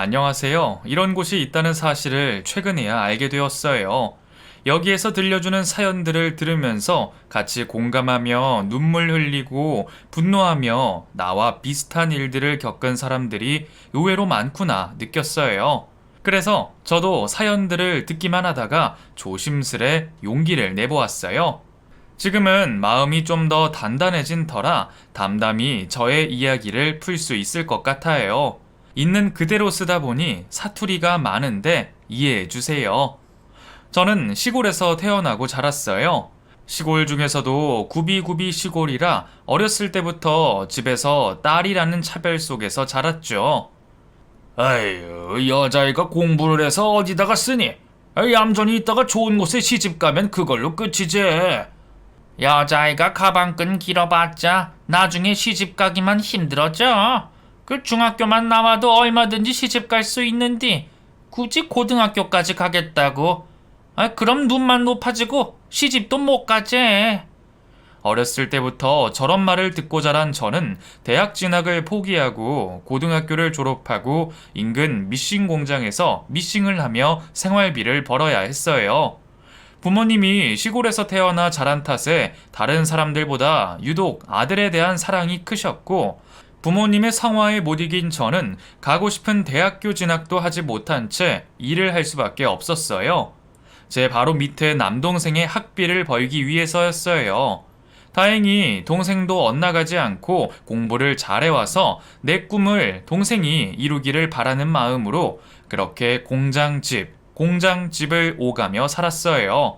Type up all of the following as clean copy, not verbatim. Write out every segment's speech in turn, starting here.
안녕하세요. 이런 곳이 있다는 사실을 최근에야 알게 되었어요. 여기에서 들려주는 사연들을 들으면서 같이 공감하며 눈물 흘리고 분노하며 나와 비슷한 일들을 겪은 사람들이 의외로 많구나 느꼈어요. 그래서 저도 사연들을 듣기만 하다가 조심스레 용기를 내보았어요. 지금은 마음이 좀 더 단단해진 터라 담담히 저의 이야기를 풀 수 있을 것 같아요. 있는 그대로 쓰다 보니 사투리가 많은데 이해해 주세요. 저는 시골에서 태어나고 자랐어요. 시골 중에서도 구비구비 시골이라 어렸을 때부터 집에서 딸이라는 차별 속에서 자랐죠. 아유, 여자애가 공부를 해서 어디다가 쓰니? 얌전히 있다가 좋은 곳에 시집 가면 그걸로 끝이지. 여자아이가 가방끈 길어봤자 나중에 시집 가기만 힘들어져. 그 중학교만 나와도 얼마든지 시집 갈 수 있는데 굳이 고등학교까지 가겠다고? 그럼 눈만 높아지고 시집도 못 가지. 어렸을 때부터 저런 말을 듣고 자란 저는 대학 진학을 포기하고 고등학교를 졸업하고 인근 미싱 공장에서 미싱을 하며 생활비를 벌어야 했어요. 부모님이 시골에서 태어나 자란 탓에 다른 사람들보다 유독 아들에 대한 사랑이 크셨고 부모님의 성화에 못 이긴 저는 가고 싶은 대학교 진학도 하지 못한 채 일을 할 수밖에 없었어요. 제 바로 밑에 남동생의 학비를 벌기 위해서였어요. 다행히 동생도 엇나가지 않고 공부를 잘해와서 내 꿈을 동생이 이루기를 바라는 마음으로 그렇게 공장집을 오가며 살았어요.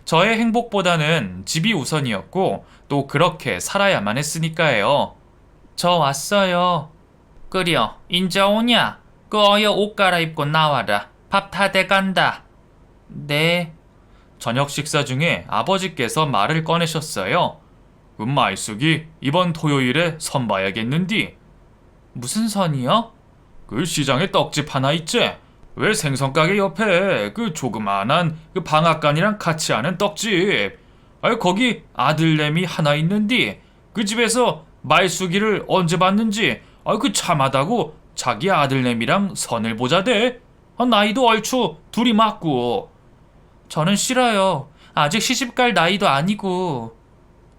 저의 행복보다는 집이 우선이었고 또 그렇게 살아야만 했으니까요. 저 왔어요. 끄려, 인자 오냐? 그 어여 옷 갈아입고 나와라. 밥 다 돼간다. 네. 저녁 식사 중에 아버지께서 말을 꺼내셨어요. 말숙이 이번 토요일에 선 봐야겠는디. 무슨 선이요? 그 시장에 떡집 하나 있지? 왜 생선가게 옆에 그 조그만한 그 방앗간이랑 같이 하는 떡집. 거기 아들내미 하나 있는디. 그 집에서 말숙이를 언제 봤는지 그 참하다고 자기 아들내미랑 선을 보자대. 나이도 얼추 둘이 맞고. 저는 싫어요. 아직 시집갈 나이도 아니고.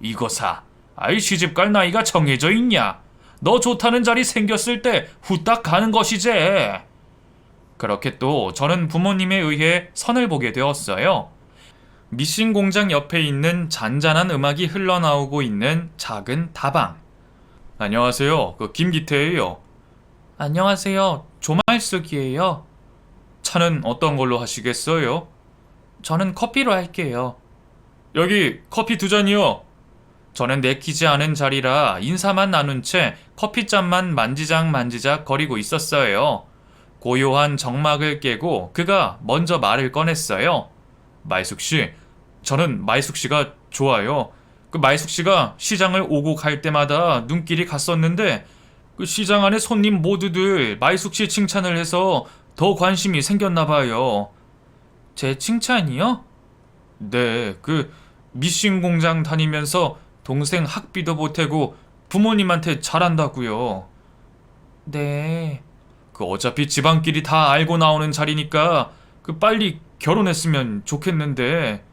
이거사, 시집갈 나이가 정해져 있냐? 너 좋다는 자리 생겼을 때 후딱 가는 것이제. 그렇게 또 저는 부모님에 의해 선을 보게 되었어요. 미싱 공장 옆에 있는 잔잔한 음악이 흘러나오고 있는 작은 다방. 안녕하세요. 김기태예요. 안녕하세요. 조말숙이에요. 차는 어떤 걸로 하시겠어요? 저는 커피로 할게요. 여기 커피 2잔이요. 저는 내키지 않은 자리라 인사만 나눈 채 커피잔만 만지작 거리고 있었어요. 고요한 정막을 깨고 그가 먼저 말을 꺼냈어요. 말숙씨, 저는 말숙씨가 좋아요. 그 말숙씨가 시장을 오고 갈 때마다 눈길이 갔었는데 그 시장 안에 손님 모두들 말숙씨 칭찬을 해서 더 관심이 생겼나 봐요. 제 칭찬이요? 네, 그 미싱 공장 다니면서 동생 학비도 보태고 부모님한테 잘한다고요. 네. 어차피 집안끼리 다 알고 나오는 자리니까 빨리 결혼했으면 좋겠는데.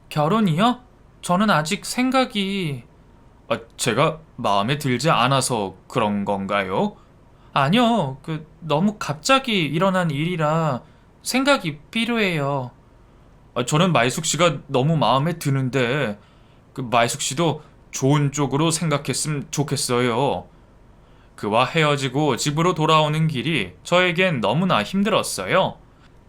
결혼이요? 저는 아직 생각이... 제가 마음에 들지 않아서 그런 건가요? 아니요. 너무 갑자기 일어난 일이라 생각이 필요해요. 저는 말숙씨가 너무 마음에 드는데 말숙씨도 좋은 쪽으로 생각했으면 좋겠어요. 그와 헤어지고 집으로 돌아오는 길이 저에겐 너무나 힘들었어요.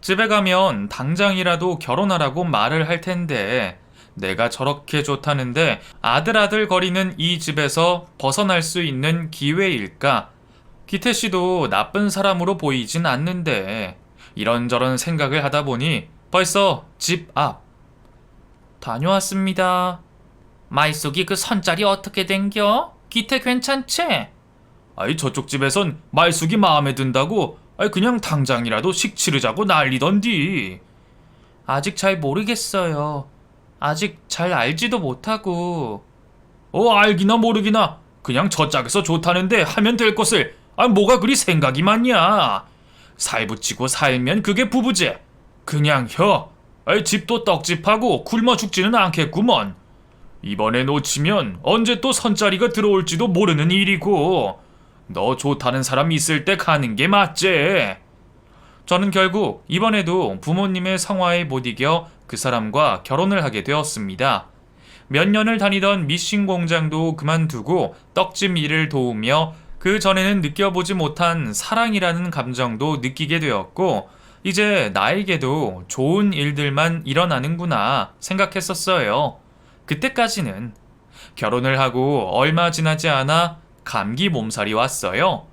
집에 가면 당장이라도 결혼하라고 말을 할 텐데 내가 저렇게 좋다는데 아들아들 거리는 이 집에서 벗어날 수 있는 기회일까? 기태씨도 나쁜 사람으로 보이진 않는데 이런저런 생각을 하다 보니 벌써 집 앞. 다녀왔습니다. 말숙이 그 선짜리 어떻게 된겨? 기태 괜찮지? 저쪽 집에선 말숙이 마음에 든다고 그냥 당장이라도 식치르자고 난리던디. 아직 잘 모르겠어요. 아직 잘 알지도 못하고. 알기나 모르기나 그냥 저 짝에서 좋다는데 하면 될 것을 뭐가 그리 생각이 많냐. 살붙이고 살면 그게 부부지. 그냥 집도 떡집하고 굶어 죽지는 않겠구먼. 이번에 놓치면 언제 또 선자리가 들어올지도 모르는 일이고, 너 좋다는 사람 있을 때 가는 게 맞지. 저는 결국 이번에도 부모님의 성화에 못 이겨 그 사람과 결혼을 하게 되었습니다. 몇 년을 다니던 미싱 공장도 그만두고 떡집 일을 도우며 그 전에는 느껴보지 못한 사랑이라는 감정도 느끼게 되었고, 이제 나에게도 좋은 일들만 일어나는구나 생각했었어요. 그때까지는. 결혼을 하고 얼마 지나지 않아 감기 몸살이 왔어요.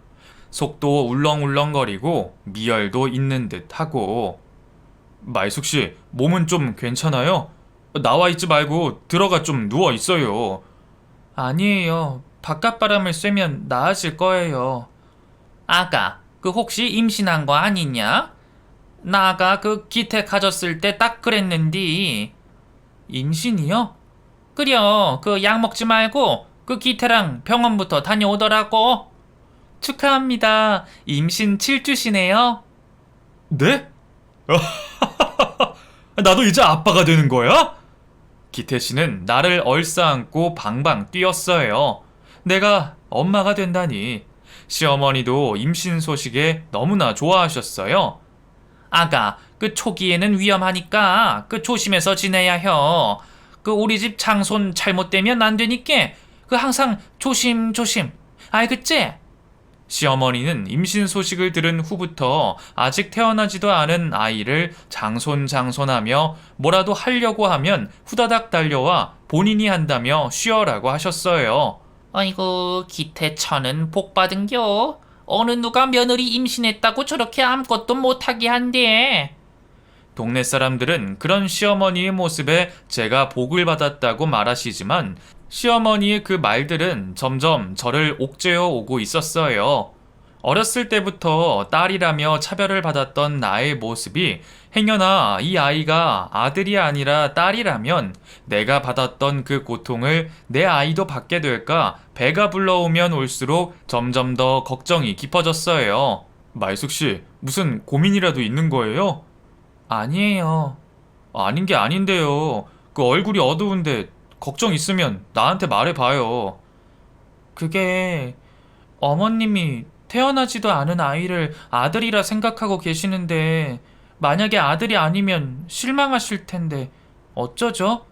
속도 울렁울렁거리고 미열도 있는 듯 하고. 말숙씨, 몸은 좀 괜찮아요? 나와 있지 말고 들어가 좀 누워 있어요. 아니에요. 바깥바람을 쐬면 나아질 거예요. 아가, 그 혹시 임신한 거 아니냐? 나 아가 그 기태 가졌을 때 딱 그랬는디. 임신이요? 그려, 그 약 먹지 말고 그 기태랑 병원부터 다녀오더라고. 축하합니다. 임신 7주시네요. 네? 나도 이제 아빠가 되는 거야? 기태씨는 나를 얼싸안고 방방 뛰었어요. 내가 엄마가 된다니. 시어머니도 임신 소식에 너무나 좋아하셨어요. 아가, 그 초기에는 위험하니까 그 조심해서 지내야 혀. 그 우리 집 장손 잘못되면 안 되니까 그 항상 조심조심. 알겠지? 시어머니는 임신 소식을 들은 후부터 아직 태어나지도 않은 아이를 장손하며 뭐라도 하려고 하면 후다닥 달려와 본인이 한다며 쉬어라고 하셨어요. 아이고, 기태천은 복받은겨. 어느 누가 며느리 임신했다고 저렇게 아무것도 못하게 한대. 동네 사람들은 그런 시어머니의 모습에 제가 복을 받았다고 말하시지만 시어머니의 그 말들은 점점 저를 옥죄어 오고 있었어요. 어렸을 때부터 딸이라며 차별을 받았던 나의 모습이 행여나 이 아이가 아들이 아니라 딸이라면 내가 받았던 그 고통을 내 아이도 받게 될까 배가 불러오면 올수록 점점 더 걱정이 깊어졌어요. 말숙씨, 무슨 고민이라도 있는 거예요? 아니에요. 아닌 게 아닌데요. 그 얼굴이 어두운데 걱정 있으면 나한테 말해봐요. 그게 어머님이 태어나지도 않은 아이를 아들이라 생각하고 계시는데 만약에 아들이 아니면 실망하실 텐데 어쩌죠?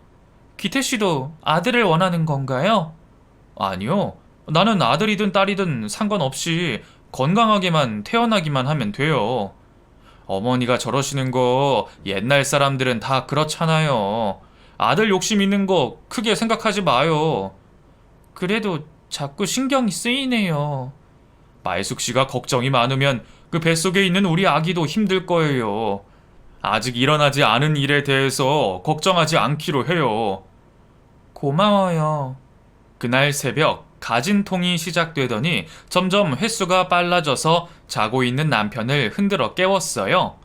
기태씨도 아들을 원하는 건가요? 아니요. 나는 아들이든 딸이든 상관없이 건강하게만 태어나기만 하면 돼요. 어머니가 저러시는 거 옛날 사람들은 다 그렇잖아요. 아들 욕심 있는 거 크게 생각하지 마요. 그래도 자꾸 신경이 쓰이네요. 말숙 씨가 걱정이 많으면 그 뱃속에 있는 우리 아기도 힘들 거예요. 아직 일어나지 않은 일에 대해서 걱정하지 않기로 해요. 고마워요. 그날 새벽 가진통이 시작되더니 점점 횟수가 빨라져서 자고 있는 남편을 흔들어 깨웠어요.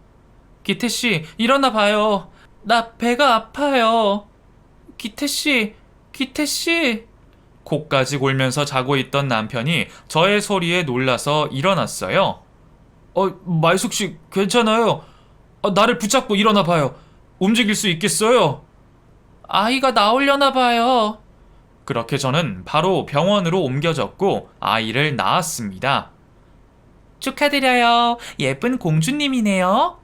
기태씨, 일어나 봐요. 나 배가 아파요. 기태씨, 기태씨. 코까지 골면서 자고 있던 남편이 저의 소리에 놀라서 일어났어요. 말숙씨, 괜찮아요. 나를 붙잡고 일어나 봐요. 움직일 수 있겠어요? 아이가 나오려나 봐요. 그렇게 저는 바로 병원으로 옮겨졌고 아이를 낳았습니다. 축하드려요. 예쁜 공주님이네요.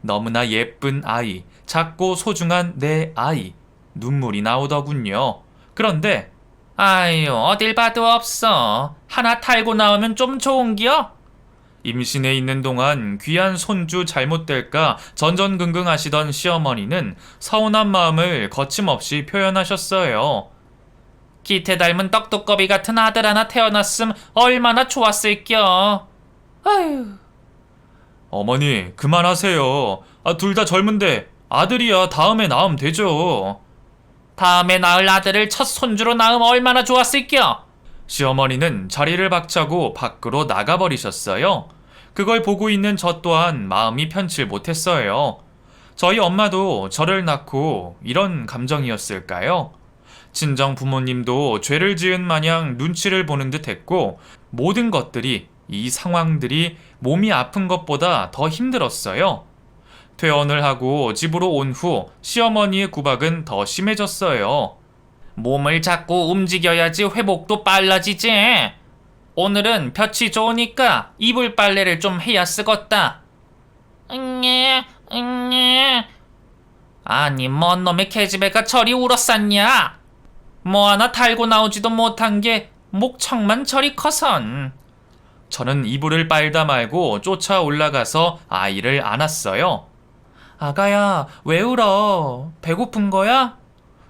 너무나 예쁜 아이, 작고 소중한 내 아이. 눈물이 나오더군요. 그런데 아유, 어딜 봐도 없어. 하나 탈고 나오면 좀 좋은겨? 임신해 있는 동안 귀한 손주 잘못될까 전전긍긍 하시던 시어머니는 서운한 마음을 거침없이 표현하셨어요. 기태 닮은 떡두꺼비 같은 아들 하나 태어났음 얼마나 좋았을겨. 아유. 어머니, 그만하세요. 둘 다 젊은데 아들이야 다음에 낳으면 되죠. 다음에 낳을 아들을 첫 손주로 낳으면 얼마나 좋았을겨. 시어머니는 자리를 박차고 밖으로 나가버리셨어요. 그걸 보고 있는 저 또한 마음이 편치 못했어요. 저희 엄마도 저를 낳고 이런 감정이었을까요? 친정 부모님도 죄를 지은 마냥 눈치를 보는 듯 했고 모든 것들이 이 상황들이 몸이 아픈 것보다 더 힘들었어요. 퇴원을 하고 집으로 온 후 시어머니의 구박은 더 심해졌어요. 몸을 자꾸 움직여야지 회복도 빨라지지. 오늘은 볕이 좋으니까 이불 빨래를 좀 해야 쓰겄다. 응예, 응예. 아니, 뭔 놈의 계집애가 저리 울었었냐? 뭐 하나 달고 나오지도 못한 게 목청만 저리 커선. 저는 이불을 빨다 말고 쫓아 올라가서 아이를 안았어요. 아가야, 왜 울어? 배고픈 거야?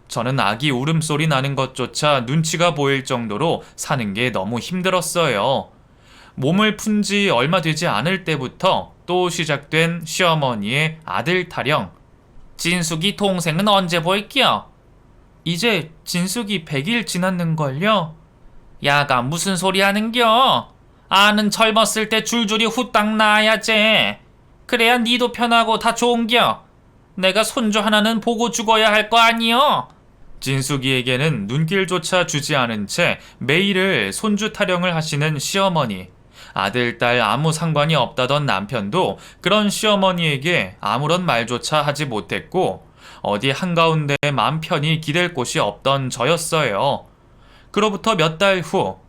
저는 아기 울음소리 나는 것조차 눈치가 보일 정도로 사는 게 너무 힘들었어요. 몸을 푼 지 얼마 되지 않을 때부터 또 시작된 시어머니의 아들 타령. 진숙이 동생은 언제 볼게요? 이제 진숙이 100일 지났는걸요? 야가 무슨 소리 하는겨? 아는 젊었을 때 줄줄이 후딱 낳아야지. 그래야 니도 편하고 다 좋은겨. 내가 손주 하나는 보고 죽어야 할 거 아니여? 진숙이에게는 눈길조차 주지 않은 채 매일을 손주 타령을 하시는 시어머니. 아들, 딸 아무 상관이 없다던 남편도 그런 시어머니에게 아무런 말조차 하지 못했고 어디 한가운데 맘 편히 기댈 곳이 없던 저였어요. 그로부터 몇 달 후,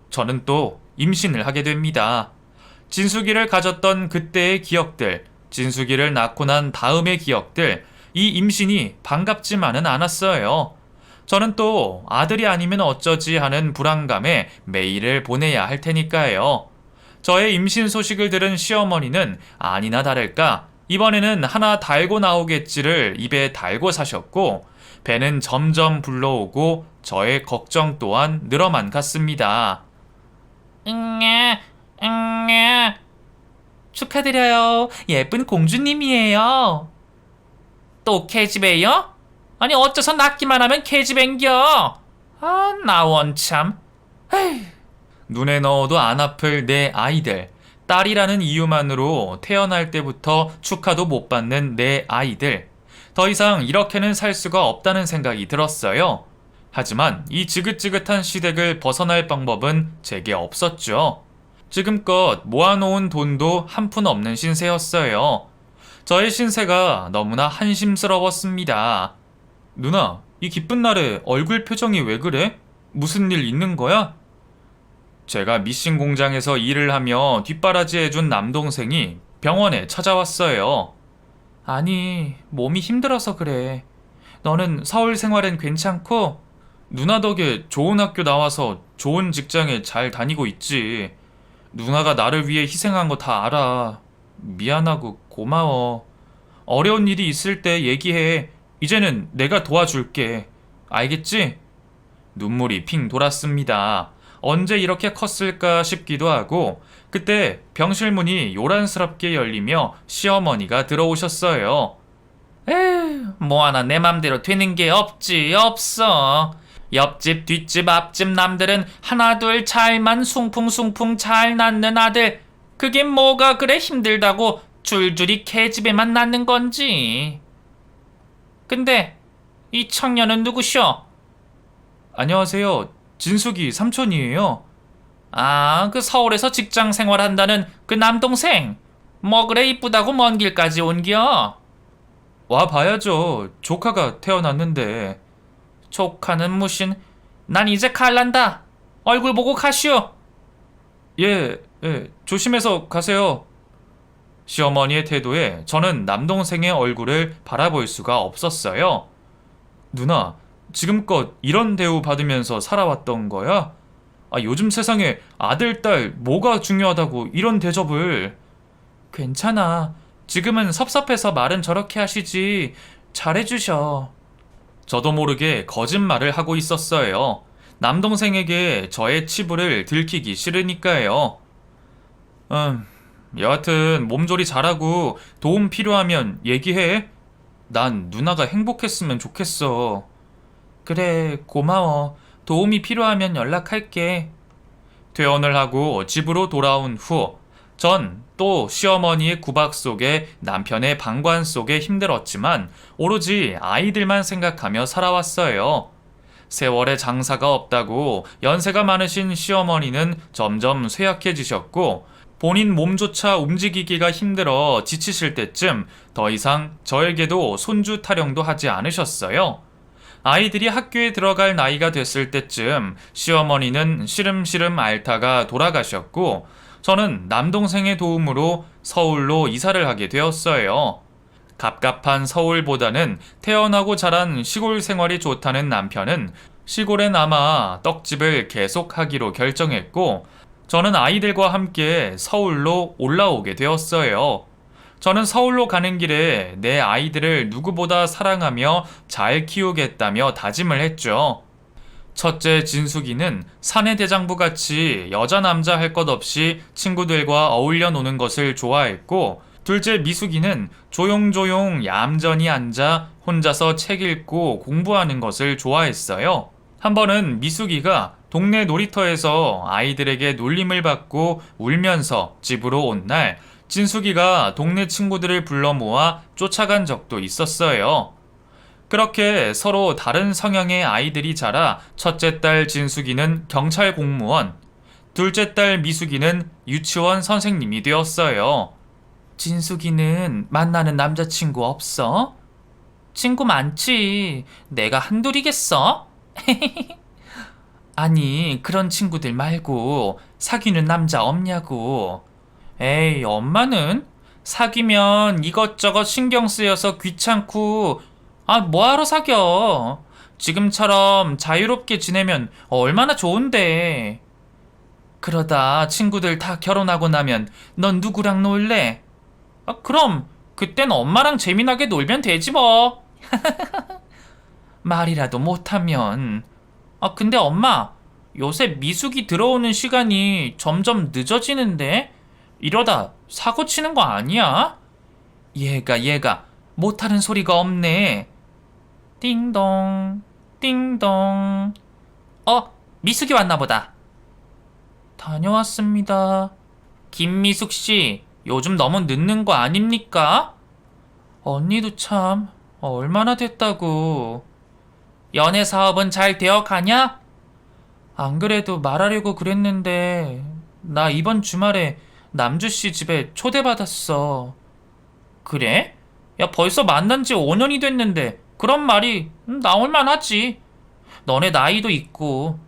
저는 또 임신을 하게 됩니다. 진숙이를 가졌던 그때의 기억들, 진숙이를 낳고 난 다음의 기억들, 이 임신이 반갑지만은 않았어요. 저는 또 아들이 아니면 어쩌지 하는 불안감에 매일을 보내야 할 테니까요. 저의 임신 소식을 들은 시어머니는 아니나 다를까 이번에는 하나 달고 나오겠지를 입에 달고 사셨고 배는 점점 불러오고 저의 걱정 또한 늘어만 갔습니다. 응애, 응애. 축하드려요. 예쁜 공주님이에요. 또 계집애요? 아니 어째서 낳기만 하면 계집애인겨? 아, 나 원참. 에휴. 눈에 넣어도 안 아플 내 아이들. 딸이라는 이유만으로 태어날 때부터 축하도 못 받는 내 아이들. 더 이상 이렇게는 살 수가 없다는 생각이 들었어요. 하지만 이 지긋지긋한 시댁을 벗어날 방법은 제게 없었죠. 지금껏 모아놓은 돈도 한 푼 없는 신세였어요. 저의 신세가 너무나 한심스러웠습니다. 누나, 이 기쁜 날에 얼굴 표정이 왜 그래? 무슨 일 있는 거야? 제가 미싱 공장에서 일을 하며 뒷바라지 해준 남동생이 병원에 찾아왔어요. 아니, 몸이 힘들어서 그래. 너는 서울 생활엔 괜찮고? 누나 덕에 좋은 학교 나와서 좋은 직장에 잘 다니고 있지. 누나가 나를 위해 희생한 거 다 알아. 미안하고 고마워. 어려운 일이 있을 때 얘기해. 이제는 내가 도와줄게. 알겠지? 눈물이 핑 돌았습니다. 언제 이렇게 컸을까 싶기도 하고 그때 병실 문이 요란스럽게 열리며 시어머니가 들어오셨어요. 에휴, 뭐 하나 내 맘대로 되는 게 없어. 옆집, 뒷집, 앞집 남들은 하나 둘 잘만 숭풍숭풍 잘 낳는 아들. 그게 뭐가 그래 힘들다고 줄줄이 계집애만 낳는 건지. 근데 이 청년은 누구셔? 안녕하세요. 진숙이 삼촌이에요. 아, 그 서울에서 직장 생활한다는 그 남동생. 뭐 그래 이쁘다고 먼 길까지 온겨? 와 봐야죠. 조카가 태어났는데. 조카는 무슨. 난 이제 갈란다. 얼굴 보고 가시오. 예, 조심해서 가세요. 시어머니의 태도에 저는 남동생의 얼굴을 바라볼 수가 없었어요. 누나, 지금껏 이런 대우 받으면서 살아왔던 거야? 아, 요즘 세상에 아들, 딸 뭐가 중요하다고 이런 대접을. 괜찮아. 지금은 섭섭해서 말은 저렇게 하시지. 잘해주셔. 저도 모르게 거짓말을 하고 있었어요. 남동생에게 저의 치부를 들키기 싫으니까요. 여하튼 몸조리 잘하고 도움 필요하면 얘기해. 난 누나가 행복했으면 좋겠어. 그래, 고마워. 도움이 필요하면 연락할게. 퇴원을 하고 집으로 돌아온 후 전 또 시어머니의 구박 속에 남편의 방관 속에 힘들었지만 오로지 아이들만 생각하며 살아왔어요. 세월에 장사가 없다고 연세가 많으신 시어머니는 점점 쇠약해지셨고 본인 몸조차 움직이기가 힘들어 지치실 때쯤 더 이상 저에게도 손주 타령도 하지 않으셨어요. 아이들이 학교에 들어갈 나이가 됐을 때쯤 시어머니는 시름시름 앓다가 돌아가셨고 저는 남동생의 도움으로 서울로 이사를 하게 되었어요. 갑갑한 서울보다는 태어나고 자란 시골 생활이 좋다는 남편은 시골에 남아 떡집을 계속하기로 결정했고 저는 아이들과 함께 서울로 올라오게 되었어요. 저는 서울로 가는 길에 내 아이들을 누구보다 사랑하며 잘 키우겠다며 다짐을 했죠. 첫째 진숙이는 사내대장부 같이 여자 남자 할 것 없이 친구들과 어울려 노는 것을 좋아했고 둘째 미숙이는 조용조용 얌전히 앉아 혼자서 책 읽고 공부하는 것을 좋아했어요. 한 번은 미숙이가 동네 놀이터에서 아이들에게 놀림을 받고 울면서 집으로 온 날 진숙이가 동네 친구들을 불러 모아 쫓아간 적도 있었어요. 그렇게 서로 다른 성향의 아이들이 자라 첫째 딸 진숙이는 경찰 공무원, 둘째 딸 미숙이는 유치원 선생님이 되었어요. 진숙이는 만나는 남자친구 없어? 친구 많지. 내가 한둘이겠어? 아니, 그런 친구들 말고 사귀는 남자 없냐고. 에이, 엄마는? 사귀면 이것저것 신경 쓰여서 귀찮고, 뭐하러 사겨? 지금처럼 자유롭게 지내면 얼마나 좋은데. 그러다 친구들 다 결혼하고 나면 넌 누구랑 놀래? 그럼 그땐 엄마랑 재미나게 놀면 되지 뭐. 말이라도 못하면. 근데 엄마, 요새 미숙이 들어오는 시간이 점점 늦어지는데? 이러다 사고 치는 거 아니야? 얘가 못하는 소리가 없네. 띵동 띵동. 미숙이 왔나 보다. 다녀왔습니다. 김미숙 씨, 요즘 너무 늦는 거 아닙니까? 언니도 참 얼마나 됐다고. 연애 사업은 잘 되어 가냐? 안 그래도 말하려고 그랬는데 나 이번 주말에 남주 씨 집에 초대받았어. 그래? 야, 벌써 만난 지 5년이 됐는데 그런 말이 나올만 하지. 너네 나이도 있고.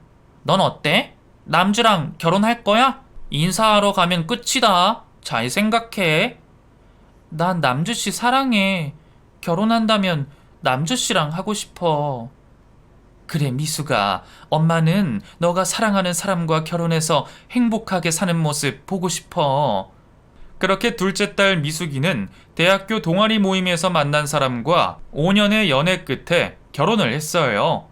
넌 어때? 남주랑 결혼할 거야? 인사하러 가면 끝이다. 잘 생각해. 난 남주 씨 사랑해. 결혼한다면 남주 씨랑 하고 싶어. 그래, 미숙아. 엄마는 너가 사랑하는 사람과 결혼해서 행복하게 사는 모습 보고 싶어. 그렇게 둘째 딸 미숙이는 대학교 동아리 모임에서 만난 사람과 5년의 연애 끝에 결혼을 했어요.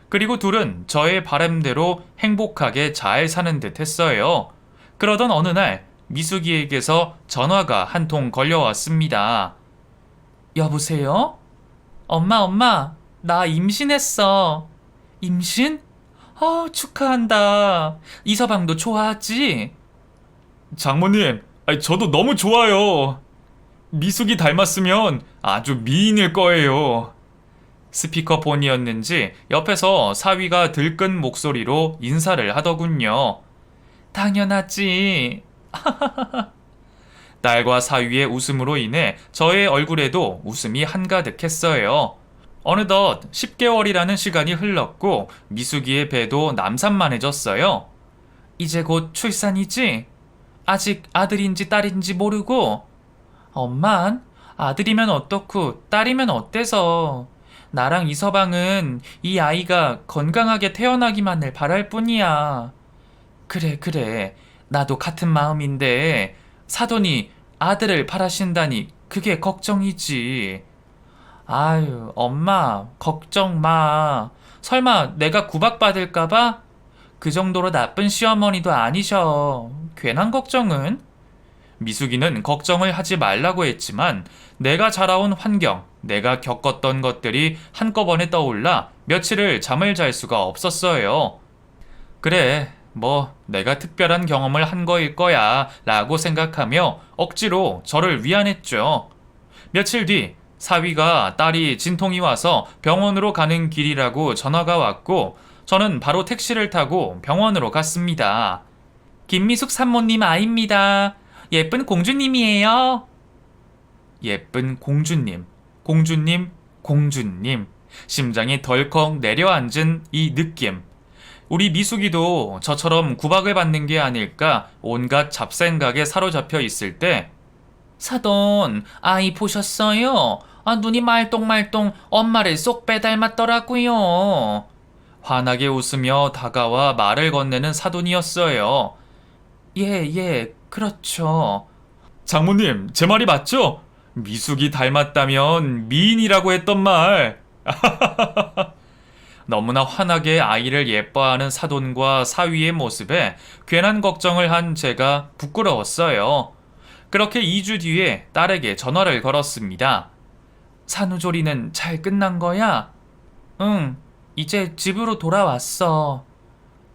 그리고 둘은 저의 바람대로 행복하게 잘 사는 듯 했어요. 그러던 어느 날 미숙이에게서 전화가 한 통 걸려왔습니다. 여보세요? 엄마, 나 임신했어. 임신? 축하한다. 이서방도 좋아하지? 장모님, 저도 너무 좋아요. 미숙이 닮았으면 아주 미인일 거예요. 스피커폰이었는지 옆에서 사위가 들끈 목소리로 인사를 하더군요. 당연하지. 딸과 사위의 웃음으로 인해 저의 얼굴에도 웃음이 한가득했어요. 어느덧 10개월이라는 시간이 흘렀고 미숙이의 배도 남산만해졌어요. 이제 곧 출산이지? 아직 아들인지 딸인지 모르고. 엄만, 아들이면 어떻고 딸이면 어때서. 나랑 이서방은 이 아이가 건강하게 태어나기만을 바랄 뿐이야. 그래. 나도 같은 마음인데 사돈이 아들을 바라신다니 그게 걱정이지. 아유, 엄마, 걱정 마. 설마 내가 구박받을까봐? 그 정도로 나쁜 시어머니도 아니셔. 괜한 걱정은? 미숙이는 걱정을 하지 말라고 했지만 내가 자라온 환경, 내가 겪었던 것들이 한꺼번에 떠올라 며칠을 잠을 잘 수가 없었어요. 그래, 내가 특별한 경험을 한 거일 거야 라고 생각하며 억지로 저를 위안했죠. 며칠 뒤 사위가 딸이 진통이 와서 병원으로 가는 길이라고 전화가 왔고 저는 바로 택시를 타고 병원으로 갔습니다. 김미숙 산모님 아입니다. 예쁜 공주님이에요. 예쁜 공주님, 공주님, 공주님. 심장이 덜컥 내려앉은 이 느낌. 우리 미숙이도 저처럼 구박을 받는 게 아닐까 온갖 잡생각에 사로잡혀 있을 때 사돈, 아이 보셨어요? 눈이 말똥말똥 엄마를 쏙 빼닮았더라고요. 환하게 웃으며 다가와 말을 건네는 사돈이었어요. 예, 그렇죠. 장모님, 제 말이 맞죠? 미숙이 닮았다면 미인이라고 했던 말. 너무나 환하게 아이를 예뻐하는 사돈과 사위의 모습에 괜한 걱정을 한 제가 부끄러웠어요. 그렇게 2주 뒤에 딸에게 전화를 걸었습니다. 산후조리는 잘 끝난 거야? 응, 이제 집으로 돌아왔어.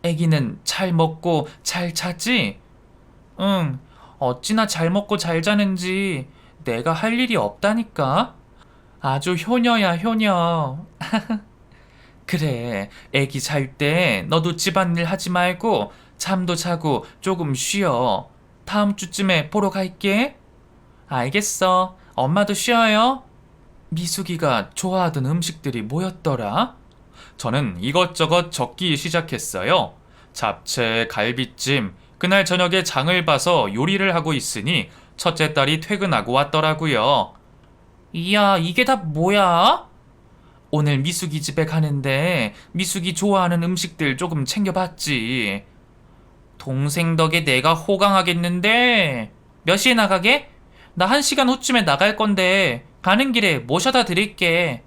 애기는 잘 먹고 잘 자지? 응, 어찌나 잘 먹고 잘 자는지 내가 할 일이 없다니까? 아주 효녀야, 효녀. 그래, 애기 잘 때 너도 집안일 하지 말고 잠도 자고 조금 쉬어. 다음 주쯤에 보러 갈게. 알겠어. 엄마도 쉬어요. 미숙이가 좋아하던 음식들이 뭐였더라? 저는 이것저것 적기 시작했어요. 잡채, 갈비찜. 그날 저녁에 장을 봐서 요리를 하고 있으니 첫째 딸이 퇴근하고 왔더라고요. 이야, 이게 다 뭐야? 오늘 미숙이 집에 가는데 미숙이 좋아하는 음식들 조금 챙겨봤지. 동생 덕에 내가 호강하겠는데. 몇 시에 나가게? 나 1시간 후쯤에 나갈 건데 가는 길에 모셔다 드릴게.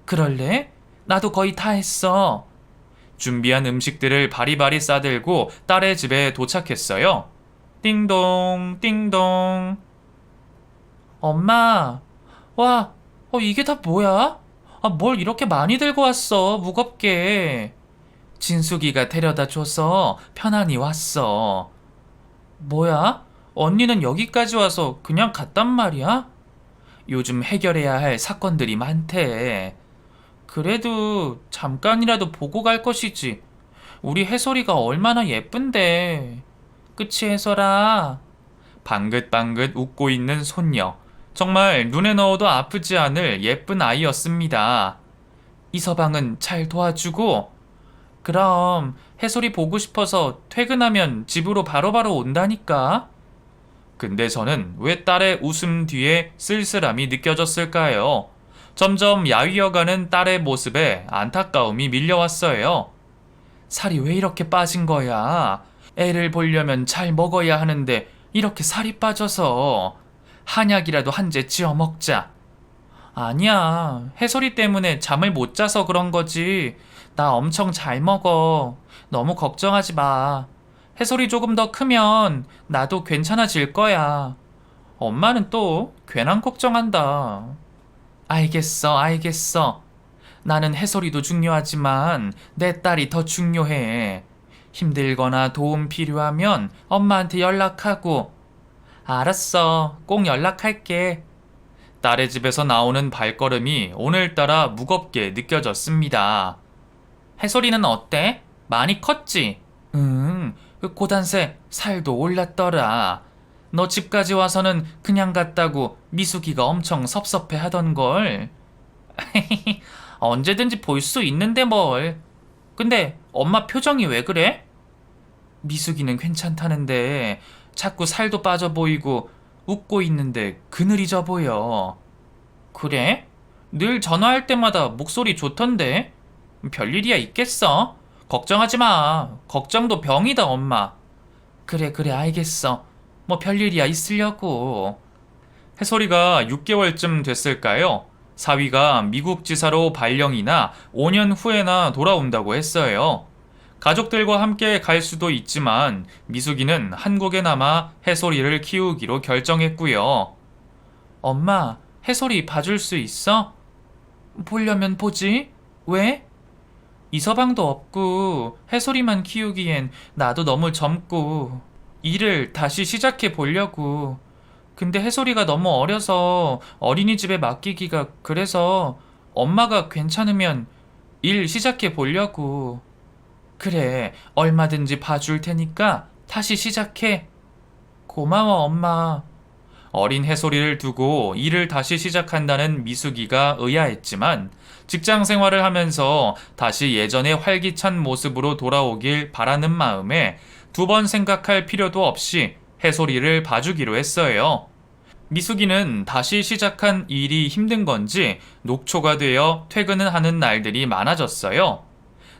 그럴래? 나도 거의 다 했어. 준비한 음식들을 바리바리 싸들고 딸의 집에 도착했어요. 띵동, 띵동. 엄마, 와, 이게 다 뭐야? 뭘 이렇게 많이 들고 왔어, 무겁게. 진숙이가 데려다 줘서 편안히 왔어. 뭐야? 언니는 여기까지 와서 그냥 갔단 말이야? 요즘 해결해야 할 사건들이 많대. 그래도 잠깐이라도 보고 갈 것이지. 우리 해솔이가 얼마나 예쁜데. 그치, 해솔아? 방긋방긋 웃고 있는 손녀. 정말 눈에 넣어도 아프지 않을 예쁜 아이였습니다. 이서방은 잘 도와주고, 그럼 해솔이 보고 싶어서 퇴근하면 집으로 바로바로 온다니까. 근데 저는 왜 딸의 웃음 뒤에 쓸쓸함이 느껴졌을까요? 점점 야위어가는 딸의 모습에 안타까움이 밀려왔어요. 살이 왜 이렇게 빠진 거야? 애를 보려면 잘 먹어야 하는데 이렇게 살이 빠져서. 한약이라도 한 제 지어 먹자. 아니야, 해솔이 때문에 잠을 못 자서 그런 거지. 나 엄청 잘 먹어. 너무 걱정하지 마. 해솔이 조금 더 크면 나도 괜찮아질 거야. 엄마는 또 괜한 걱정한다. 알겠어. 나는 해솔이도 중요하지만 내 딸이 더 중요해. 힘들거나 도움 필요하면 엄마한테 연락하고. 알았어. 꼭 연락할게. 딸의 집에서 나오는 발걸음이 오늘따라 무겁게 느껴졌습니다. 해솔이는 어때? 많이 컸지? 고단세 살도 올랐더라. 너 집까지 와서는 그냥 갔다고 미숙이가 엄청 섭섭해 하던걸. 언제든지 볼 수 있는데 뭘. 근데 엄마 표정이 왜 그래? 미숙이는 괜찮다는데 자꾸 살도 빠져 보이고 웃고 있는데 그늘이져 보여. 그래? 늘 전화할 때마다 목소리 좋던데. 별일이야 있겠어? 걱정하지 마. 걱정도 병이다, 엄마. 그래, 알겠어. 뭐 별일이야 있으려고. 해솔이가 6개월쯤 됐을까요? 사위가 미국 지사로 발령이나 5년 후에나 돌아온다고 했어요. 가족들과 함께 갈 수도 있지만 미숙이는 한국에 남아 해솔이를 키우기로 결정했고요. 엄마, 해솔이 봐줄 수 있어? 보려면 보지. 왜? 이서방도 없고 해솔이만 키우기엔 나도 너무 젊고 일을 다시 시작해 보려고. 근데 해솔이가 너무 어려서 어린이집에 맡기기가 그래서 엄마가 괜찮으면 일 시작해 보려고. 그래, 얼마든지 봐줄 테니까 다시 시작해. 고마워, 엄마. 어린 해솔이를 두고 일을 다시 시작한다는 미숙이가 의아했지만 직장 생활을 하면서 다시 예전의 활기찬 모습으로 돌아오길 바라는 마음에 두 번 생각할 필요도 없이 해솔이를 봐주기로 했어요. 미숙이는 다시 시작한 일이 힘든 건지 녹초가 되어 퇴근을 하는 날들이 많아졌어요.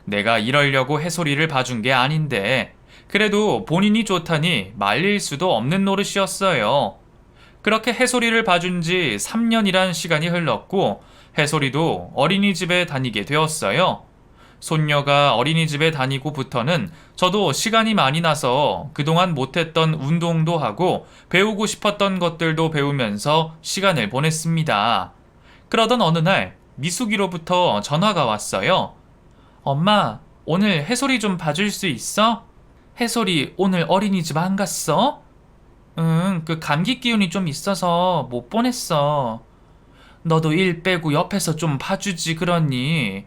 내가 이러려고 해솔이를 봐준 게 아닌데 그래도 본인이 좋다니 말릴 수도 없는 노릇이었어요. 그렇게 해솔이를 봐준 지 3년이란 시간이 흘렀고 해솔이도 어린이집에 다니게 되었어요. 손녀가 어린이집에 다니고부터는 저도 시간이 많이 나서 그동안 못했던 운동도 하고 배우고 싶었던 것들도 배우면서 시간을 보냈습니다. 그러던 어느 날 미숙이로부터 전화가 왔어요. 엄마, 오늘 해솔이 좀 봐줄 수 있어? 해솔이 오늘 어린이집 안 갔어? 응, 그 감기 기운이 좀 있어서 못 보냈어. 너도 일 빼고 옆에서 좀 봐주지 그러니.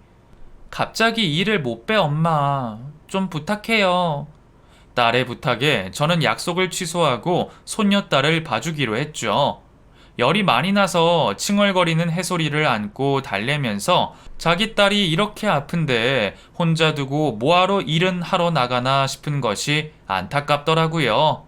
갑자기 일을 못 빼, 엄마. 좀 부탁해요. 딸의 부탁에 저는 약속을 취소하고 손녀딸을 봐주기로 했죠. 열이 많이 나서 칭얼거리는 해솔이를 안고 달래면서 자기 딸이 이렇게 아픈데 혼자 두고 뭐하러 일은 하러 나가나 싶은 것이 안타깝더라고요.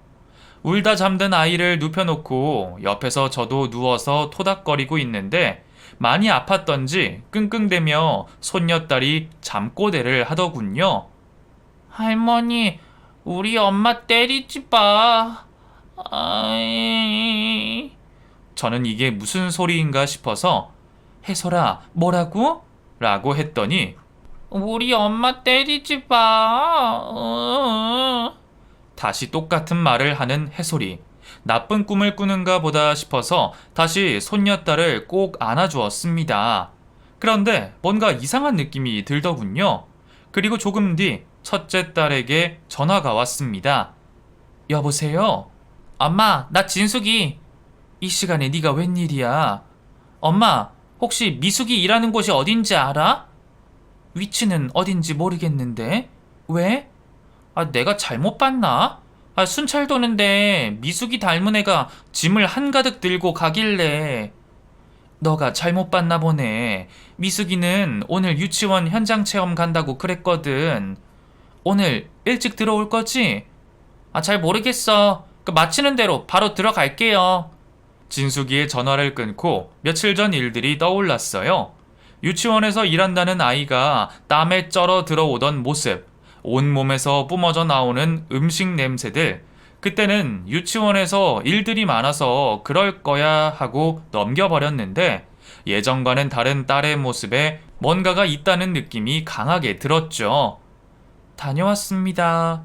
울다 잠든 아이를 눕혀놓고 옆에서 저도 누워서 토닥거리고 있는데 많이 아팠던지 끙끙대며 손녀딸이 잠꼬대를 하더군요. 할머니, 우리 엄마 때리지 마. 아이... 저는 이게 무슨 소리인가 싶어서 해솔아, 뭐라고? 라고 했더니 우리 엄마 때리지 마. 다시 똑같은 말을 하는 해솔이. 나쁜 꿈을 꾸는가 보다 싶어서 다시 손녀딸을 꼭 안아주었습니다. 그런데 뭔가 이상한 느낌이 들더군요. 그리고 조금 뒤 첫째 딸에게 전화가 왔습니다. 여보세요? 엄마, 나 진숙이. 이 시간에 네가 웬일이야? 엄마, 혹시 미숙이 일하는 곳이 어딘지 알아? 위치는 어딘지 모르겠는데. 왜? 내가 잘못 봤나? 순찰 도는데 미숙이 닮은 애가 짐을 한가득 들고 가길래. 너가 잘못 봤나 보네. 미숙이는 오늘 유치원 현장 체험 간다고 그랬거든. 오늘 일찍 들어올 거지? 잘 모르겠어. 마치는 대로 바로 들어갈게요. 진숙이의 전화를 끊고 며칠 전 일들이 떠올랐어요. 유치원에서 일한다는 아이가 땀에 쩔어 들어오던 모습, 온몸에서 뿜어져 나오는 음식 냄새들. 그때는 유치원에서 일들이 많아서 그럴 거야 하고 넘겨버렸는데 예전과는 다른 딸의 모습에 뭔가가 있다는 느낌이 강하게 들었죠. 다녀왔습니다.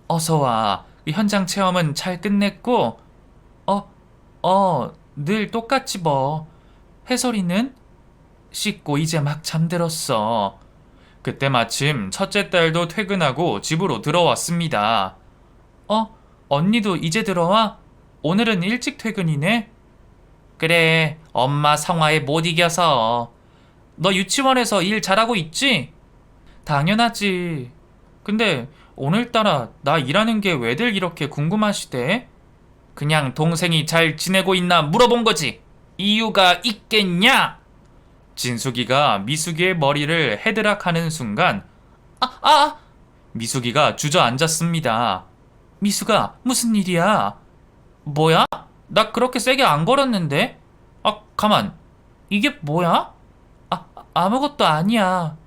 어서와. 현장 체험은 잘 끝냈고? 늘 똑같지 뭐. 해솔이는? 씻고 이제 막 잠들었어. 그때 마침 첫째 딸도 퇴근하고 집으로 들어왔습니다. 언니도 이제 들어와? 오늘은 일찍 퇴근이네? 그래, 엄마 성화에 못 이겨서. 너 유치원에서 일 잘하고 있지? 당연하지. 근데 오늘따라 나 일하는 게 왜들 이렇게 궁금하시대? 그냥 동생이 잘 지내고 있나 물어본 거지. 이유가 있겠냐? 진숙이가 미숙이의 머리를 헤드락하는 순간 미숙이가 주저앉았습니다. 미숙아, 무슨 일이야? 뭐야? 나 그렇게 세게 안 걸었는데? 가만. 이게 뭐야? 아무것도 아니야.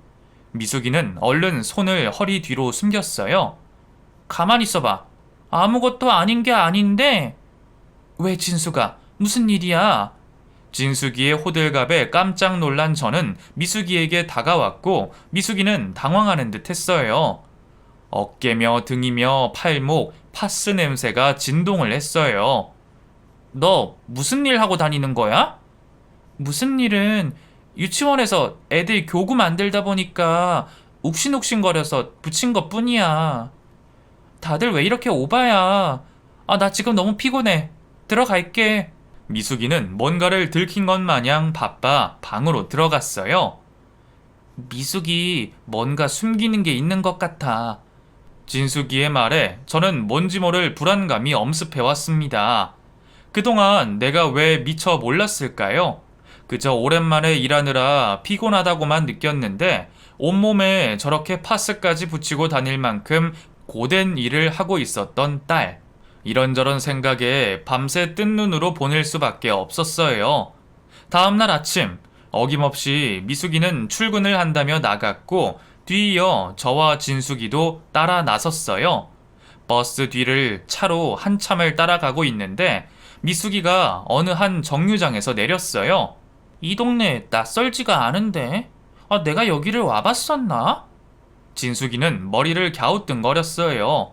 미숙이는 얼른 손을 허리 뒤로 숨겼어요. 가만히 있어봐. 아무것도 아닌 게 아닌데. 왜 진숙아? 무슨 일이야? 진숙이의 호들갑에 깜짝 놀란 저는 미숙이에게 다가왔고 미숙이는 당황하는 듯 했어요. 어깨며 등이며 팔목, 파스 냄새가 진동을 했어요. 너 무슨 일 하고 다니는 거야? 무슨 일은 유치원에서 애들 교구 만들다 보니까 욱신욱신거려서 붙인 것 뿐이야. 다들 왜 이렇게 오바야? 나 지금 너무 피곤해. 들어갈게. 미숙이는 뭔가를 들킨 것 마냥 바빠 방으로 들어갔어요. 미숙이 뭔가 숨기는 게 있는 것 같아. 진숙이의 말에 저는 뭔지 모를 불안감이 엄습해왔습니다. 그동안 내가 왜 미처 몰랐을까요? 그저 오랜만에 일하느라 피곤하다고만 느꼈는데 온몸에 저렇게 파스까지 붙이고 다닐 만큼 고된 일을 하고 있었던 딸. 이런저런 생각에 밤새 뜬 눈으로 보낼 수밖에 없었어요. 다음날 아침 어김없이 미숙이는 출근을 한다며 나갔고 뒤이어 저와 진숙이도 따라 나섰어요. 버스 뒤를 차로 한참을 따라가고 있는데 미숙이가 어느 한 정류장에서 내렸어요. 이 동네 낯설지가 않은데? 내가 여기를 와봤었나? 진숙이는 머리를 갸우뚱거렸어요.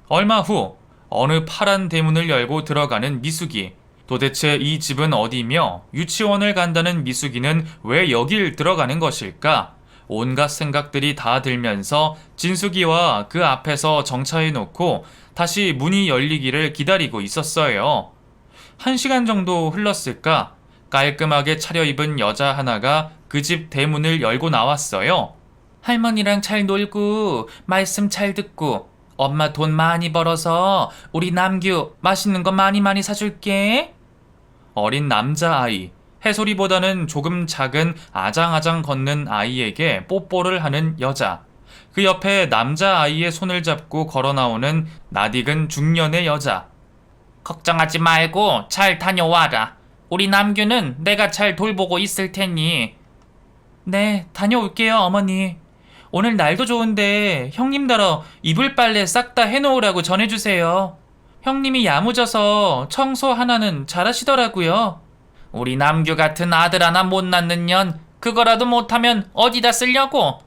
얼마 후 어느 파란 대문을 열고 들어가는 미숙이. 도대체 이 집은 어디며 유치원을 간다는 미숙이는 왜 여길 들어가는 것일까? 온갖 생각들이 다 들면서 진숙이와 그 앞에서 정차해놓고 다시 문이 열리기를 기다리고 있었어요. 1시간 정도 흘렀을까? 깔끔하게 차려입은 여자 하나가 그 집 대문을 열고 나왔어요. 할머니랑 잘 놀고 말씀 잘 듣고 엄마 돈 많이 벌어서 우리 남규 맛있는 거 많이 많이 사줄게. 어린 남자아이, 해솔이보다는 조금 작은 아장아장 걷는 아이에게 뽀뽀를 하는 여자. 그 옆에 남자아이의 손을 잡고 걸어 나오는 낯익은 중년의 여자. 걱정하지 말고 잘 다녀와라. 우리 남규는 내가 잘 돌보고 있을 테니. 네, 다녀올게요, 어머니. 오늘 날도 좋은데 형님더러 이불 빨래 싹 다 해놓으라고 전해주세요. 형님이 야무져서 청소 하나는 잘하시더라고요. 우리 남규 같은 아들 하나 못 낳는 년 그거라도 못하면 어디다 쓰려고?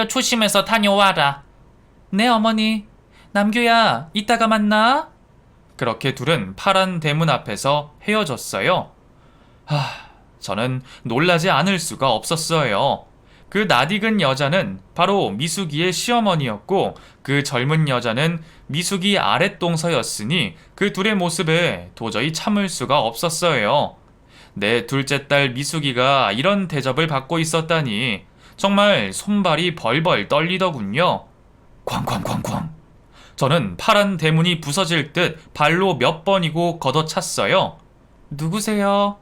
조심해서 다녀와라. 네, 어머니. 남규야, 이따가 만나. 그렇게 둘은 파란 대문 앞에서 헤어졌어요. 저는 놀라지 않을 수가 없었어요. 그 낯익은 여자는 바로 미숙이의 시어머니였고 그 젊은 여자는 미숙이 아랫동서였으니 그 둘의 모습에 도저히 참을 수가 없었어요. 내 둘째 딸 미숙이가 이런 대접을 받고 있었다니 정말 손발이 벌벌 떨리더군요. 쾅쾅쾅쾅. 저는 파란 대문이 부서질 듯 발로 몇 번이고 걷어찼어요. 누구세요?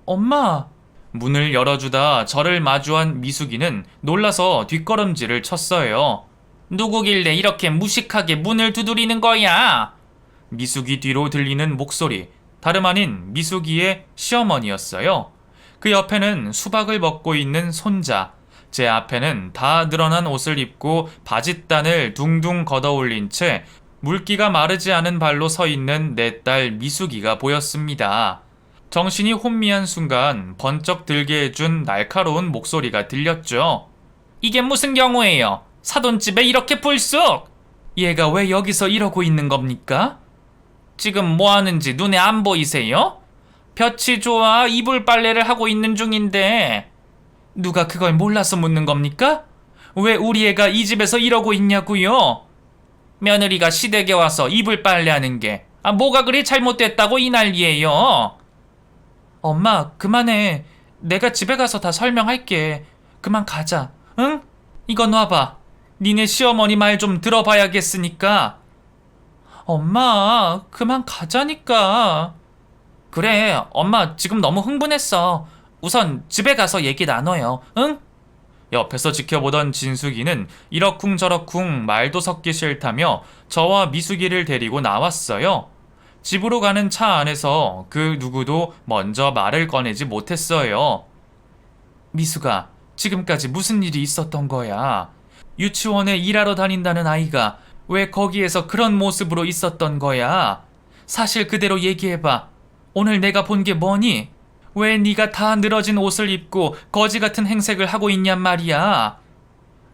엄마. 문을 열어주다 저를 마주한 미숙이는 놀라서 뒷걸음질을 쳤어요. 누구길래 이렇게 무식하게 문을 두드리는 거야? 미숙이 뒤로 들리는 목소리, 다름 아닌 미숙이의 시어머니였어요. 그 옆에는 수박을 먹고 있는 손자, 제 앞에는 다 늘어난 옷을 입고 바짓단을 둥둥 걷어올린 채 물기가 마르지 않은 발로 서 있는 내 딸 미숙이가 보였습니다. 정신이 혼미한 순간 번쩍 들게 해준 날카로운 목소리가 들렸죠. 이게 무슨 경우예요? 사돈집에 이렇게 불쑥! 얘가 왜 여기서 이러고 있는 겁니까? 지금 뭐 하는지 눈에 안 보이세요? 볕이 좋아 이불 빨래를 하고 있는 중인데 누가 그걸 몰라서 묻는 겁니까? 왜 우리 애가 이 집에서 이러고 있냐고요? 며느리가 시댁에 와서 이불 빨래하는 게 뭐가 그리 잘못됐다고 이 난리예요? 엄마, 그만해. 내가 집에 가서 다 설명할게. 그만 가자. 응? 이거 놔봐. 니네 시어머니 말 좀 들어봐야겠으니까. 엄마, 그만 가자니까. 그래, 엄마 지금 너무 흥분했어. 우선 집에 가서 얘기 나눠요. 응? 옆에서 지켜보던 진숙이는 이러쿵저러쿵 말도 섞기 싫다며 저와 미숙이를 데리고 나왔어요. 집으로 가는 차 안에서 그 누구도 먼저 말을 꺼내지 못했어요. 미숙아, 지금까지 무슨 일이 있었던 거야? 유치원에 일하러 다닌다는 아이가 왜 거기에서 그런 모습으로 있었던 거야? 사실 그대로 얘기해봐. 오늘 내가 본 게 뭐니? 왜 네가 다 늘어진 옷을 입고 거지 같은 행색을 하고 있냔 말이야.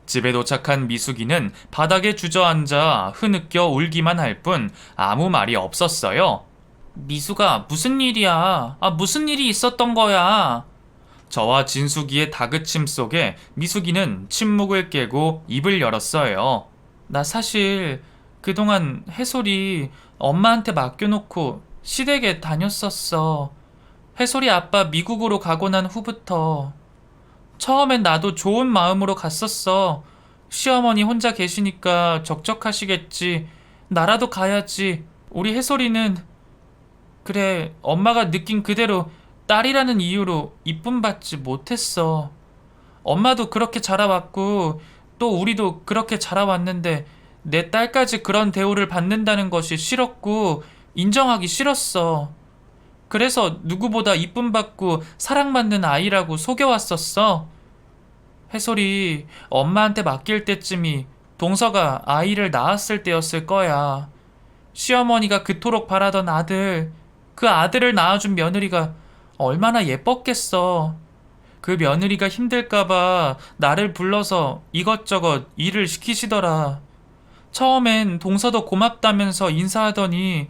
집에 도착한 미숙이는 바닥에 주저앉아 흐느껴 울기만 할 뿐 아무 말이 없었어요. 미숙아, 무슨 일이야? 무슨 일이 있었던 거야? 저와 진숙이의 다그침 속에 미숙이는 침묵을 깨고 입을 열었어요. 나 사실 그동안 해솔이 엄마한테 맡겨놓고 시댁에 다녔었어. 해솔이 아빠 미국으로 가고 난 후부터. 처음엔 나도 좋은 마음으로 갔었어. 시어머니 혼자 계시니까 적적하시겠지. 나라도 가야지. 우리 해솔이는 그래, 엄마가 느낀 그대로 딸이라는 이유로 이쁨 받지 못했어. 엄마도 그렇게 자라왔고 또 우리도 그렇게 자라왔는데 내 딸까지 그런 대우를 받는다는 것이 싫었고 인정하기 싫었어. 그래서 누구보다 이쁨 받고 사랑받는 아이라고 속여왔었어. 해솔이 엄마한테 맡길 때쯤이 동서가 아이를 낳았을 때였을 거야. 시어머니가 그토록 바라던 아들, 그 아들을 낳아준 며느리가 얼마나 예뻤겠어. 그 며느리가 힘들까봐 나를 불러서 이것저것 일을 시키시더라. 처음엔 동서도 고맙다면서 인사하더니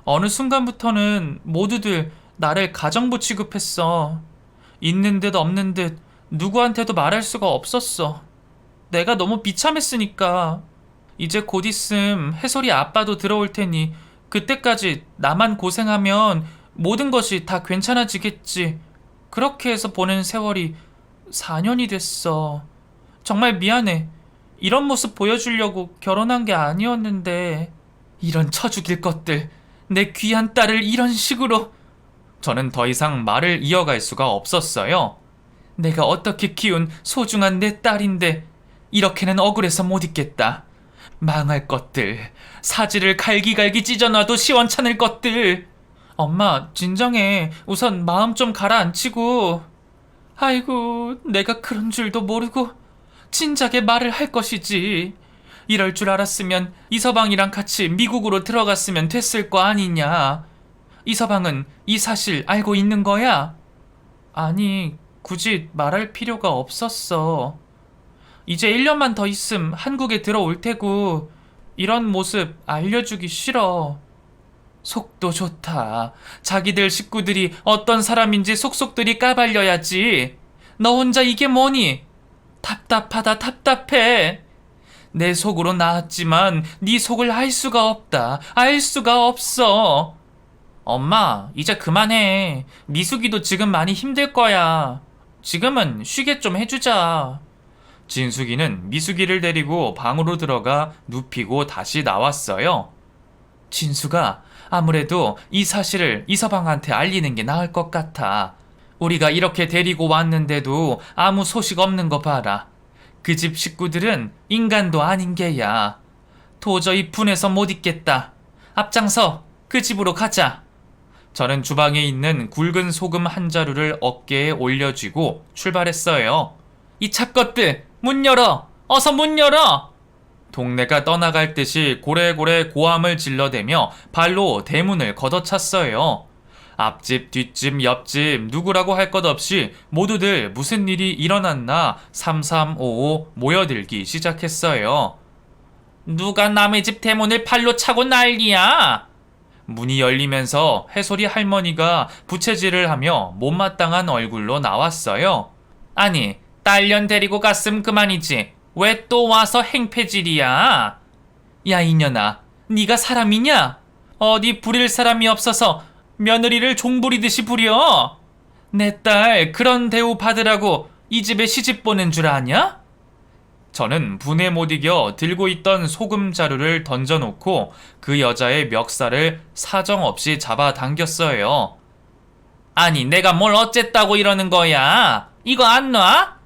어느 순간부터는 모두들 나를 가정부 취급했어. 있는 듯 없는 듯 누구한테도 말할 수가 없었어. 내가 너무 비참했으니까. 이제 곧 있음 해솔이 아빠도 들어올 테니 그때까지 나만 고생하면 모든 것이 다 괜찮아지겠지. 그렇게 해서 보낸 세월이 4년이 됐어. 정말 미안해. 이런 모습 보여주려고 결혼한 게 아니었는데. 이런 처죽일 것들. 내 귀한 딸을 이런 식으로. 저는 더 이상 말을 이어갈 수가 없었어요. 내가 어떻게 키운 소중한 내 딸인데 이렇게는 억울해서 못 있겠다. 망할 것들. 사지를 갈기갈기 찢어놔도 시원찮을 것들. 엄마, 진정해. 우선 마음 좀 가라앉히고. 아이고, 내가 그런 줄도 모르고 진작에 말을 할 것이지. 이럴 줄 알았으면 이서방이랑 같이 미국으로 들어갔으면 됐을 거 아니냐. 이서방은 이 사실 알고 있는 거야? 아니, 굳이 말할 필요가 없었어. 이제 1년만 더 있음 한국에 들어올 테고 이런 모습 알려주기 싫어. 속도 좋다. 자기들 식구들이 어떤 사람인지 속속들이 까발려야지. 너 혼자 이게 뭐니? 답답하다 답답해. 내 속으로 나왔지만 네 속을 알 수가 없다. 알 수가 없어. 엄마, 이제 그만해. 미숙이도 지금 많이 힘들 거야. 지금은 쉬게 좀 해주자. 진숙이는 미숙이를 데리고 방으로 들어가 눕히고 다시 나왔어요. 진수가 아무래도 이 사실을 이서방한테 알리는 게 나을 것 같아. 우리가 이렇게 데리고 왔는데도 아무 소식 없는 거 봐라. 그 집 식구들은 인간도 아닌 게야. 도저히 분해서 못 있겠다. 앞장서 그 집으로 가자. 저는 주방에 있는 굵은 소금 한 자루를 어깨에 올려쥐고 출발했어요. 이 잡것들, 문 열어! 어서 문 열어! 동네가 떠나갈 듯이 고래고래 고함을 질러대며 발로 대문을 걷어찼어요. 앞집, 뒷집, 옆집 누구라고 할 것 없이 모두들 무슨 일이 일어났나 3355 모여들기 시작했어요. 누가 남의 집 대문을 발로 차고 난리야? 문이 열리면서 해솔이 할머니가 부채질을 하며 못마땅한 얼굴로 나왔어요. 아니, 딸년 데리고 갔음 그만이지. 왜 또 와서 행패질이야? 야, 이년아, 네가 사람이냐? 어디 부릴 사람이 없어서 며느리를 종부리듯이 부려? 내 딸 그런 대우 받으라고 이 집에 시집 보낸 줄 아냐? 저는 분에 못 이겨 들고 있던 소금 자루를 던져놓고 그 여자의 멱살을 사정없이 잡아당겼어요. 아니, 내가 뭘 어쨌다고 이러는 거야? 이거 안 놔?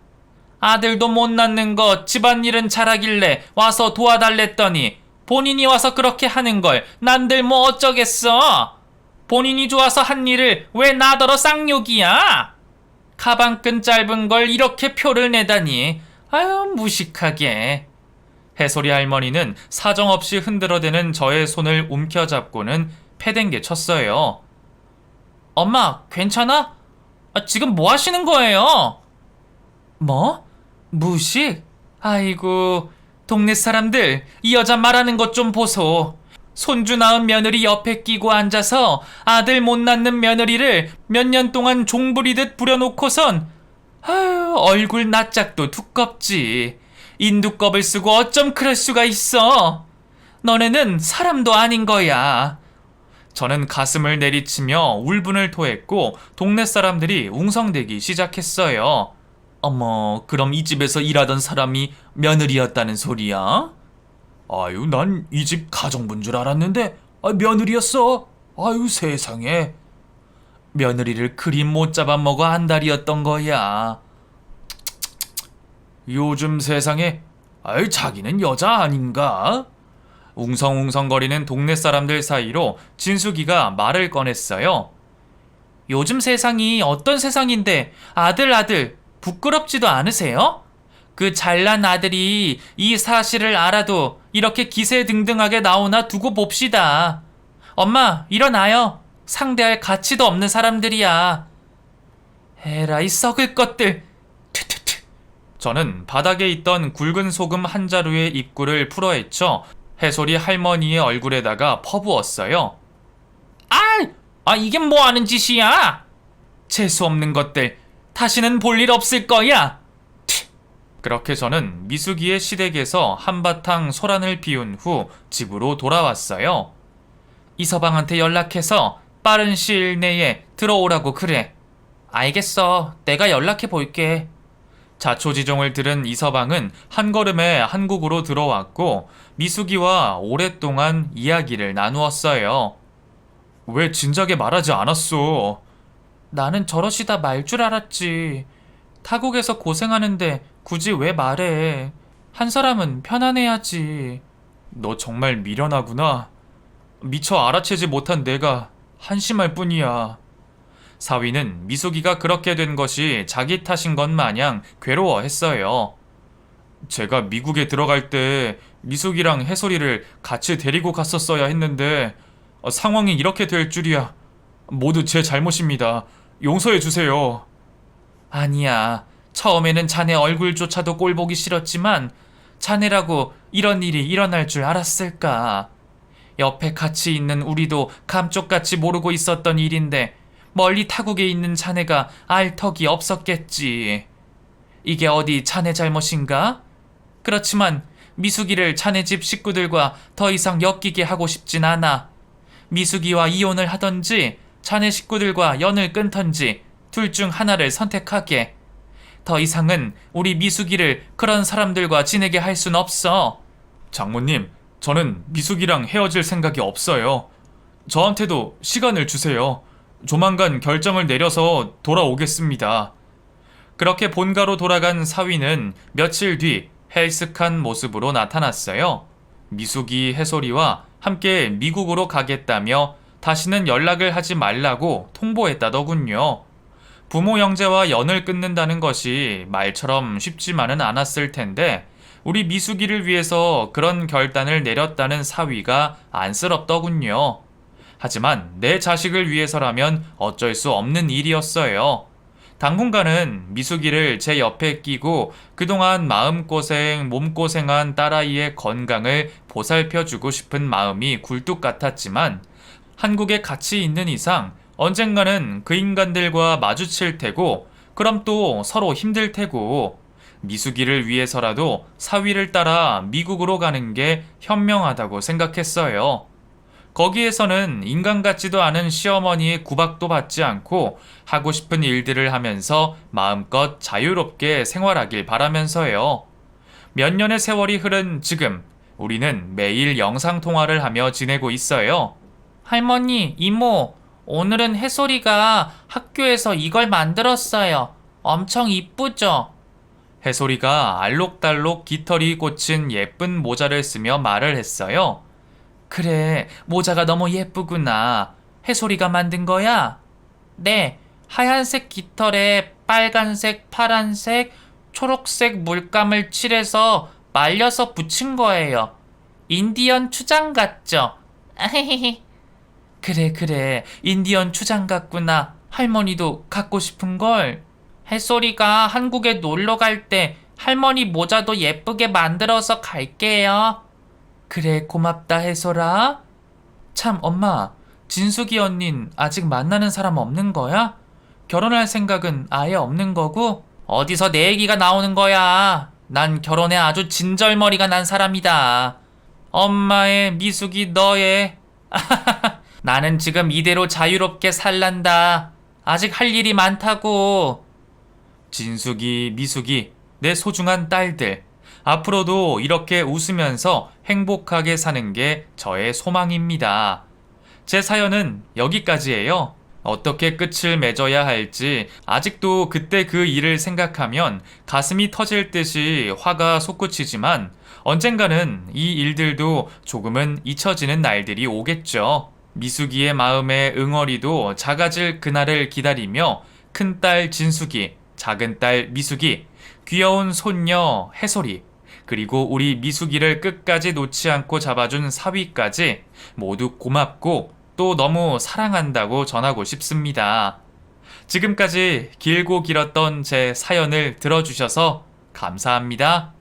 아들도 못 낳는 거 집안일은 잘하길래 와서 도와달랬더니 본인이 와서 그렇게 하는 걸 난들 뭐 어쩌겠어? 본인이 좋아서 한 일을 왜 나더러 쌍욕이야? 가방끈 짧은 걸 이렇게 표를 내다니. 아유, 무식하게. 해솔이 할머니는 사정없이 흔들어대는 저의 손을 움켜잡고는 패댕개 쳤어요. 엄마, 괜찮아? 지금 뭐 하시는 거예요? 뭐? 무식? 아이고, 동네 사람들, 이 여자 말하는 것 좀 보소. 손주 낳은 며느리 옆에 끼고 앉아서 아들 못 낳는 며느리를 몇 년 동안 종부리듯 부려놓고선 아유, 얼굴 낯짝도 두껍지. 인두껍을 쓰고 어쩜 그럴 수가 있어. 너네는 사람도 아닌 거야. 저는 가슴을 내리치며 울분을 토했고 동네 사람들이 웅성대기 시작했어요. 어머, 그럼 이 집에서 일하던 사람이 며느리였다는 소리야? 아유, 난 이 집 가정부인 줄 알았는데 며느리였어. 아유, 세상에. 며느리를 그리 못 잡아먹어 안달이었던 거야. 요즘 세상에 자기는 여자 아닌가? 웅성웅성거리는 동네 사람들 사이로 진숙이가 말을 꺼냈어요. 요즘 세상이 어떤 세상인데 아들 부끄럽지도 않으세요? 그 잘난 아들이 이 사실을 알아도 이렇게 기세등등하게 나오나 두고 봅시다. 엄마, 일어나요. 상대할 가치도 없는 사람들이야. 에라이 썩을 것들. 튀튀튀. 저는 바닥에 있던 굵은 소금 한 자루의 입구를 풀어헤쳐 해솔이 할머니의 얼굴에다가 퍼부었어요. 이게 뭐 하는 짓이야? 재수없는 것들. 다시는 볼 일 없을 거야. 그렇게 저는 미숙이의 시댁에서 한바탕 소란을 피운 후 집으로 돌아왔어요. 이서방한테 연락해서 빠른 시일 내에 들어오라고 그래. 알겠어. 내가 연락해 볼게. 자초지종을 들은 이서방은 한 걸음에 한국으로 들어왔고 미숙이와 오랫동안 이야기를 나누었어요. 왜 진작에 말하지 않았어? 나는 저러시다 말 줄 알았지. 타국에서 고생하는데 굳이 왜 말해? 한 사람은 편안해야지. 너 정말 미련하구나. 미처 알아채지 못한 내가 한심할 뿐이야. 사위는 미숙이가 그렇게 된 것이 자기 탓인 것 마냥 괴로워했어요. 제가 미국에 들어갈 때 미숙이랑 해솔이를 같이 데리고 갔었어야 했는데 상황이 이렇게 될 줄이야. 모두 제 잘못입니다. 용서해 주세요. 아니야. 처음에는 자네 얼굴조차도 꼴보기 싫었지만 자네라고 이런 일이 일어날 줄 알았을까? 옆에 같이 있는 우리도 감쪽같이 모르고 있었던 일인데 멀리 타국에 있는 자네가 알 턱이 없었겠지. 이게 어디 자네 잘못인가? 그렇지만 미숙이를 자네 집 식구들과 더 이상 엮이게 하고 싶진 않아. 미숙이와 이혼을 하던지 자네 식구들과 연을 끊던지 둘 중 하나를 선택하게. 더 이상은 우리 미숙이를 그런 사람들과 지내게 할 순 없어. 장모님, 저는 미숙이랑 헤어질 생각이 없어요. 저한테도 시간을 주세요. 조만간 결정을 내려서 돌아오겠습니다. 그렇게 본가로 돌아간 사위는 며칠 뒤 헬스한 모습으로 나타났어요. 미숙이 해솔이와 함께 미국으로 가겠다며 다시는 연락을 하지 말라고 통보했다더군요. 부모 형제와 연을 끊는다는 것이 말처럼 쉽지만은 않았을 텐데 우리 미숙이를 위해서 그런 결단을 내렸다는 사위가 안쓰럽더군요. 하지만 내 자식을 위해서라면 어쩔 수 없는 일이었어요. 당분간은 미숙이를 제 옆에 끼고 그동안 마음고생, 몸고생한 딸아이의 건강을 보살펴주고 싶은 마음이 굴뚝 같았지만 한국에 같이 있는 이상 언젠가는 그 인간들과 마주칠 테고 그럼 또 서로 힘들 테고 미숙이를 위해서라도 사위를 따라 미국으로 가는 게 현명하다고 생각했어요. 거기에서는 인간 같지도 않은 시어머니의 구박도 받지 않고 하고 싶은 일들을 하면서 마음껏 자유롭게 생활하길 바라면서요. 몇 년의 세월이 흐른 지금 우리는 매일 영상통화를 하며 지내고 있어요. 할머니, 이모, 오늘은 해솔이가 학교에서 이걸 만들었어요. 엄청 이쁘죠? 해솔이가 알록달록 깃털이 꽂힌 예쁜 모자를 쓰며 말을 했어요. 그래, 모자가 너무 예쁘구나. 해솔이가 만든 거야? 네, 하얀색 깃털에 빨간색, 파란색, 초록색 물감을 칠해서 말려서 붙인 거예요. 인디언 추장 같죠? 그래, 인디언 추장 같구나. 할머니도 갖고 싶은걸. 해솔이가 한국에 놀러 갈 때 할머니 모자도 예쁘게 만들어서 갈게요. 그래, 고맙다 해솔아. 참, 엄마, 진숙이 언닌 아직 만나는 사람 없는 거야? 결혼할 생각은 아예 없는 거고? 어디서 내 얘기가 나오는 거야. 난 결혼에 아주 진절머리가 난 사람이다. 엄마의 미숙이 너의 나는 지금 이대로 자유롭게 살란다. 아직 할 일이 많다고. 진숙이, 미숙이, 내 소중한 딸들. 앞으로도 이렇게 웃으면서 행복하게 사는 게 저의 소망입니다. 제 사연은 여기까지예요. 어떻게 끝을 맺어야 할지 아직도 그때 그 일을 생각하면 가슴이 터질 듯이 화가 솟구치지만 언젠가는 이 일들도 조금은 잊혀지는 날들이 오겠죠. 미숙이의 마음의 응어리도 작아질 그날을 기다리며 큰딸 진숙이, 작은딸 미숙이, 귀여운 손녀 해솔이, 그리고 우리 미숙이를 끝까지 놓지 않고 잡아준 사위까지 모두 고맙고 또 너무 사랑한다고 전하고 싶습니다. 지금까지 길고 길었던 제 사연을 들어주셔서 감사합니다.